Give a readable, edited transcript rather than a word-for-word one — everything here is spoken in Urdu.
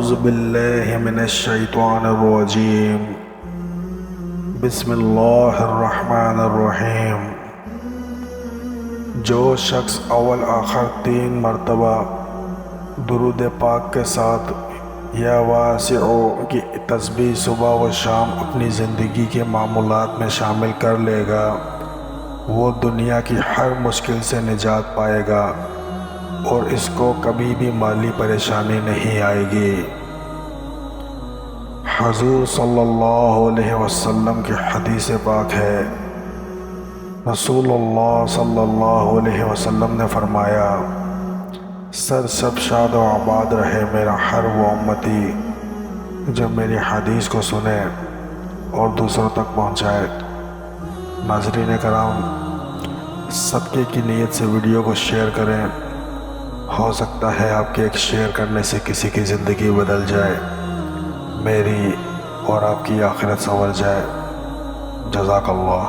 اعوذ باللہ من الشیطان الرجیم بسم اللہ الرحمن الرحیم۔ جو شخص اول آخر 3 مرتبہ درود پاک کے ساتھ یا واسعو کی تسبیح صبح و شام اپنی زندگی کے معمولات میں شامل کر لے گا، وہ دنیا کی ہر مشکل سے نجات پائے گا اور اس کو کبھی بھی مالی پریشانی نہیں آئے گی۔ حضور صلی اللہ علیہ وسلم کی حدیث پاک ہے، رسول اللہ صلی اللہ علیہ وسلم نے فرمایا، سب شاد و آباد رہے میرا ہر وہ امتی جو میری حدیث کو سنے اور دوسروں تک پہنچائے۔ ناظرین کرام، صدقے کی نیت سے ویڈیو کو شیئر کریں، ہو سکتا ہے آپ کے ایک شیئر کرنے سے کسی کی زندگی بدل جائے، میری اور آپ کی آخرت سنور جائے۔ جزاک اللہ۔